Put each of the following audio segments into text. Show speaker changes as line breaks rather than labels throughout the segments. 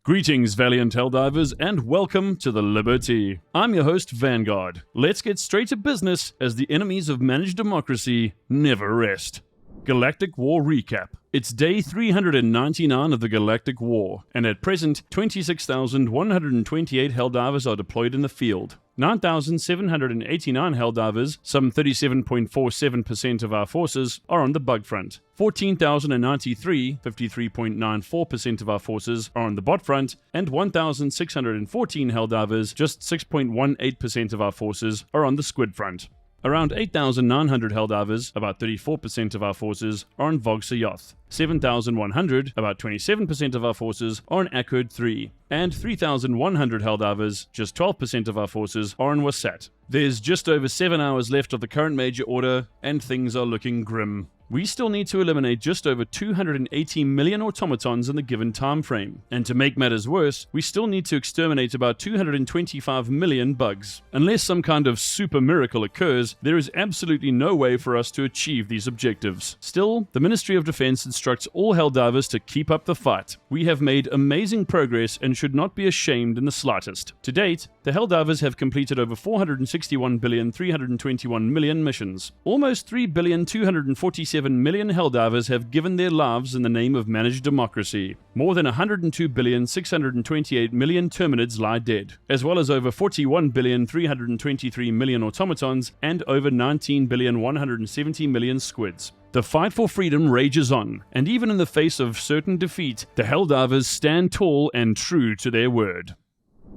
Greetings, valiant Helldivers, and welcome to the Liberty. I'm your host, Vanguard. Let's get straight to business as the enemies of managed democracy never rest. Galactic War Recap. It's day 399 of the Galactic War, and at present, 26,128 Helldivers are deployed in the field. 9,789 Helldivers, some 37.47% of our forces, are on the bug front. 14,093, 53.94% of our forces, are on the bot front, and 1,614 Helldivers, just 6.18% of our forces, are on the squid front. Around 8,900 Helldivers, about 34% of our forces, are on Vogsayoth. 7,100, about 27% of our forces, are on Akkad 3. And 3,100 Helldivers, just 12% of our forces, are on Wasat. There's just over 7 hours left of the current major order, and things are looking grim. We still need to eliminate just over 280 million automatons in the given time frame. And to make matters worse, we still need to exterminate about 225 million bugs. Unless some kind of super miracle occurs, there is absolutely no way for us to achieve these objectives. Still, the Ministry of Defense instructs all Helldivers to keep up the fight. We have made amazing progress and should not be ashamed in the slightest. To date, the Helldivers have completed over 461,321,000,000 missions. Almost 3,247 million Helldivers have given their lives in the name of managed democracy. More than 102,628,000,000 Terminids lie dead, as well as over 41,323,000,000 automatons and over 19,170,000,000 squids. The fight for freedom rages on, and even in the face of certain defeat, the Helldivers stand tall and true to their word.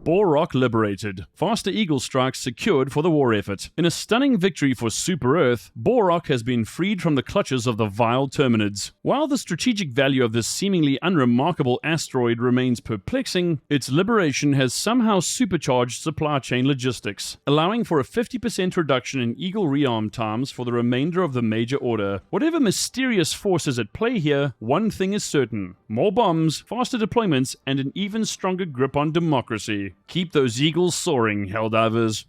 Borok liberated. Faster Eagle strikes secured for the war effort. In a stunning victory for Super Earth, Borok has been freed from the clutches of the vile Terminids. While the strategic value of this seemingly unremarkable asteroid remains perplexing, its liberation has somehow supercharged supply chain logistics, allowing for a 50% reduction in Eagle rearm times for the remainder of the major order. Whatever mysterious force is at play here, one thing is certain: more bombs, faster deployments, and an even stronger grip on democracy. Keep those eagles soaring, Helldivers.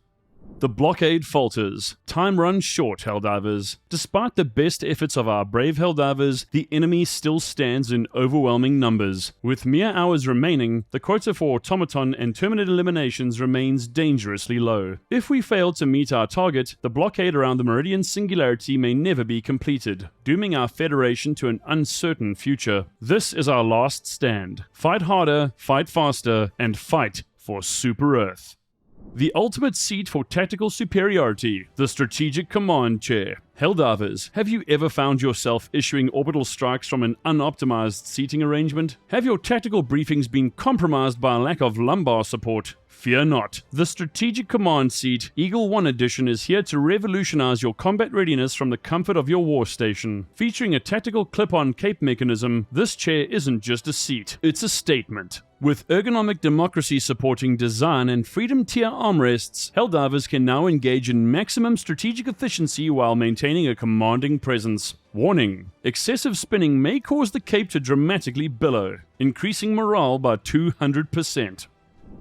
The Blockade falters. Time runs short, Helldivers. Despite the best efforts of our brave Helldivers, the enemy still stands in overwhelming numbers. With mere hours remaining, the quota for automaton and Terminid eliminations remains dangerously low. If we fail to meet our target, the blockade around the Meridian Singularity may never be completed, dooming our Federation to an uncertain future. This is our last stand. Fight harder, fight faster, and fight for Super Earth. The ultimate seat for tactical superiority, the Strategic Command Chair. Helldivers, have you ever found yourself issuing orbital strikes from an unoptimized seating arrangement? Have your tactical briefings been compromised by a lack of lumbar support? Fear not. The Strategic Command Seat, Eagle 1 Edition, is here to revolutionize your combat readiness from the comfort of your war station. Featuring a tactical clip-on cape mechanism, this chair isn't just a seat, it's a statement. With ergonomic democracy supporting design and freedom tier armrests, Helldivers can now engage in maximum strategic efficiency while maintaining a commanding presence. Warning: excessive spinning may cause the cape to dramatically billow, increasing morale by 200%.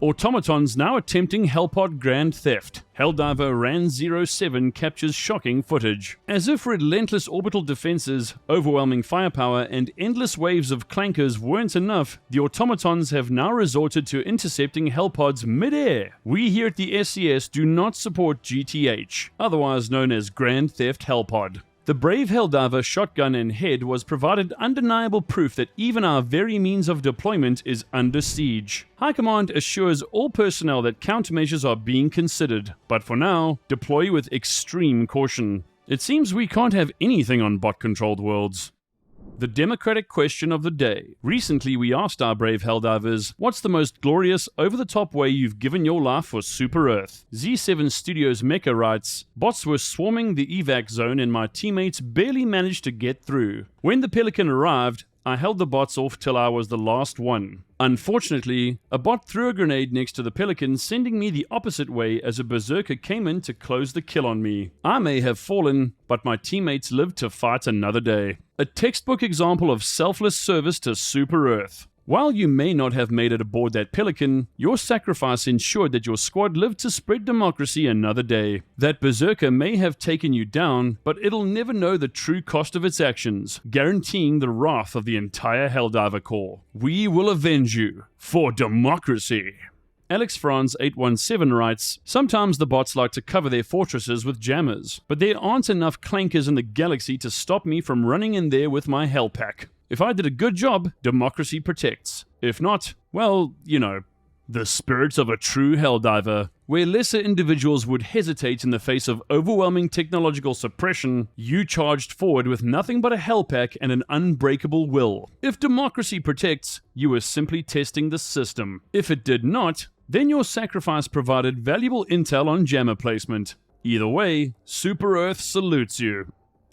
Automatons now attempting Hellpod grand theft. Helldiver RAN-07 captures shocking footage. As if relentless orbital defenses, overwhelming firepower, and endless waves of clankers weren't enough, the automatons have now resorted to intercepting Hellpods mid-air. We here at the SCS do not support GTH, otherwise known as Grand Theft Hellpod. The brave Helldiver shotgun and head was provided undeniable proof that even our very means of deployment is under siege. High Command assures all personnel that countermeasures are being considered, but for now, deploy with extreme caution. It seems we can't have anything on bot-controlled worlds. The democratic question of the day. Recently we asked our brave Helldivers, what's the most glorious, over-the-top way you've given your life for Super Earth? Z7 Studios Mecha writes, bots were swarming the evac zone and my teammates barely managed to get through. When the Pelican arrived, I held the bots off till I was the last one. Unfortunately, a bot threw a grenade next to the Pelican, sending me the opposite way as a berserker came in to close the kill on me. I may have fallen, but my teammates lived to fight another day. A textbook example of selfless service to Super Earth. While you may not have made it aboard that Pelican, your sacrifice ensured that your squad lived to spread democracy another day. That berserker may have taken you down, but it'll never know the true cost of its actions, guaranteeing the wrath of the entire Helldiver Corps. We will avenge you for democracy. Alex Franz 817 writes, sometimes the bots like to cover their fortresses with jammers, but there aren't enough clankers in the galaxy to stop me from running in there with my hell pack. If I did a good job, democracy protects. If not, well, you know, the spirit of a true Helldiver. Where lesser individuals would hesitate in the face of overwhelming technological suppression, you charged forward with nothing but a hell pack and an unbreakable will. If democracy protects, you were simply testing the system. If it did not, then your sacrifice provided valuable intel on jammer placement. Either way, Super Earth salutes you.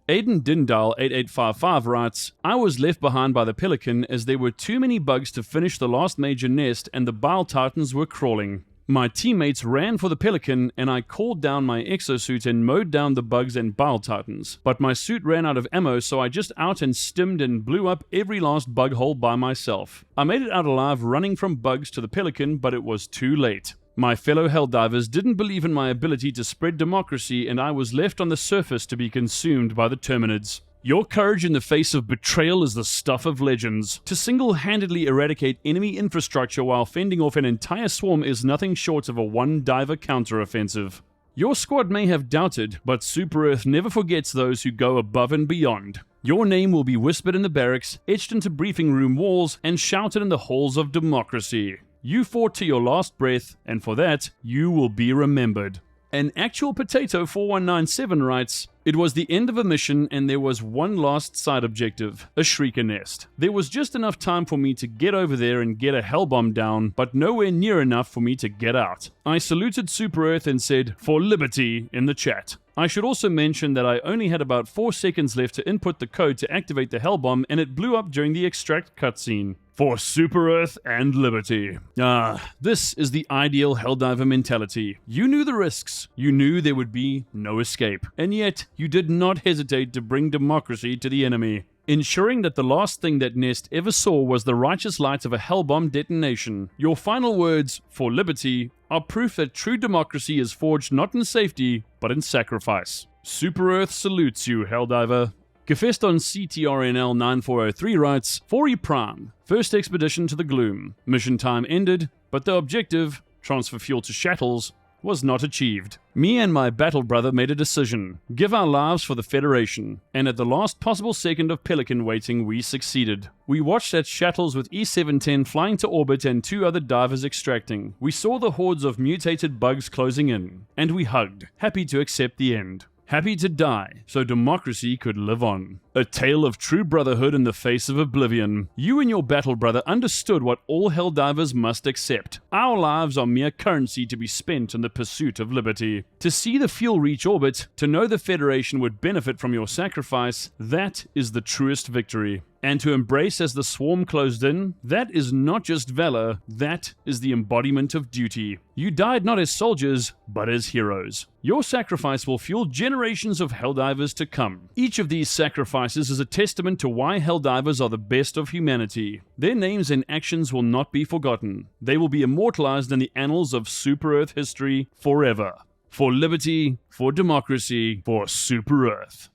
Aiden Dindal 8855 writes, I was left behind by the Pelican as there were too many bugs to finish the last major nest and the Bile Titans were crawling. My teammates ran for the Pelican and I called down my exosuit and mowed down the bugs and Bile Titans. But my suit ran out of ammo, so I just out and stimmed and blew up every last bug hole by myself. I made it out alive running from bugs to the Pelican, but it was too late. My fellow Helldivers didn't believe in my ability to spread democracy and I was left on the surface to be consumed by the Terminids. Your courage in the face of betrayal is the stuff of legends. To single-handedly eradicate enemy infrastructure while fending off an entire swarm is nothing short of a one-diver counter-offensive. Your squad may have doubted, but Super Earth never forgets those who go above and beyond. Your name will be whispered in the barracks, etched into briefing room walls, and shouted in the halls of democracy. You fought to your last breath, and for that, you will be remembered. An actual potato 4197 writes, it was the end of a mission and there was one last side objective, a Shrieker nest. There was just enough time for me to get over there and get a hellbomb down, but nowhere near enough for me to get out. I saluted Super Earth and said, for liberty, in the chat. I should also mention that I only had about 4 seconds left to input the code to activate the hellbomb and it blew up during the extract cutscene. For Super Earth and liberty. This is the ideal Helldiver mentality. You knew the risks. You knew there would be no escape. And yet, you did not hesitate to bring democracy to the enemy, ensuring that the last thing that Nest ever saw was the righteous light of a hellbomb detonation. Your final words, for liberty, are proof that true democracy is forged not in safety, but in sacrifice. Super Earth salutes you, Helldiver. Gefeston CTRNL 9403 writes, 4E Prime, first expedition to the Gloom. Mission time ended, but the objective, transfer fuel to Shattles, was not achieved. Me and my battle brother made a decision, give our lives for the Federation, and at the last possible second of Pelican waiting, we succeeded. We watched at Shattles with E710 flying to orbit and 2 other divers extracting. We saw the hordes of mutated bugs closing in, and we hugged, happy to accept the end. Happy to die, so democracy could live on. A tale of true brotherhood in the face of oblivion. You and your battle brother understood what all Helldivers must accept. Our lives are mere currency to be spent in the pursuit of liberty. To see the fuel reach orbit, to know the Federation would benefit from your sacrifice, that is the truest victory. And to embrace as the swarm closed in, that is not just valor, that is the embodiment of duty. You died not as soldiers, but as heroes. Your sacrifice will fuel generations of Helldivers to come. Each of these sacrifices is a testament to why Helldivers are the best of humanity. Their names and actions will not be forgotten. They will be immortalized in the annals of Super Earth history forever. For liberty, for democracy, for Super Earth.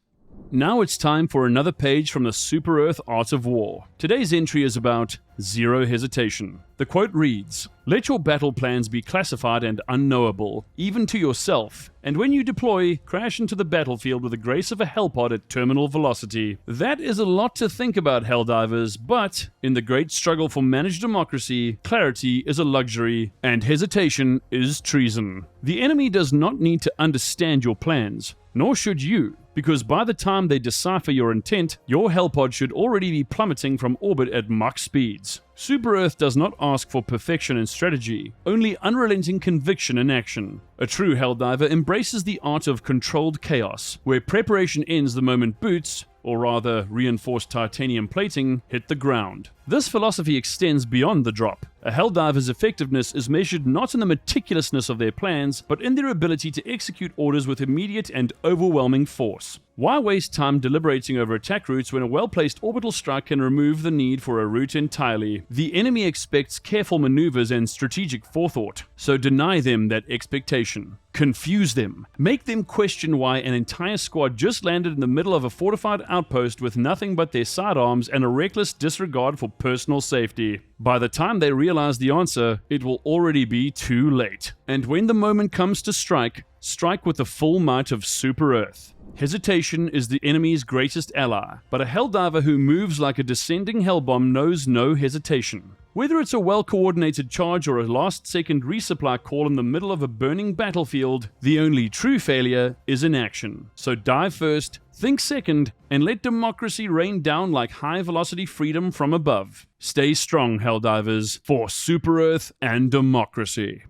Now it's time for another page from the Super Earth Art of War. Today's entry is about zero hesitation. The quote reads, let your battle plans be classified and unknowable, even to yourself, and when you deploy, crash into the battlefield with the grace of a Hellpod at terminal velocity. That is a lot to think about, Helldivers, but in the great struggle for managed democracy, clarity is a luxury, and hesitation is treason. The enemy does not need to understand your plans, nor should you, because by the time they decipher your intent, your Hellpod should already be plummeting from orbit at Mach speeds. Super Earth does not ask for perfection in strategy, only unrelenting conviction in action. A true Helldiver embraces the art of controlled chaos, where preparation ends the moment boots, or rather reinforced titanium plating, hit the ground. This philosophy extends beyond the drop. A Helldiver's effectiveness is measured not in the meticulousness of their plans, but in their ability to execute orders with immediate and overwhelming force. Why waste time deliberating over attack routes when a well-placed orbital strike can remove the need for a route entirely? The enemy expects careful maneuvers and strategic forethought, so deny them that expectation. Confuse them. Make them question why an entire squad just landed in the middle of a fortified outpost with nothing but their sidearms and a reckless disregard for personal safety. By the time they realize the answer, it will already be too late. And when the moment comes to strike, strike with the full might of Super Earth. Hesitation is the enemy's greatest ally, but a Helldiver who moves like a descending hellbomb knows no hesitation. Whether it's a well-coordinated charge or a last-second resupply call in the middle of a burning battlefield, the only true failure is inaction. So dive first, think second, and let democracy rain down like high-velocity freedom from above. Stay strong, Helldivers, for Super Earth and democracy.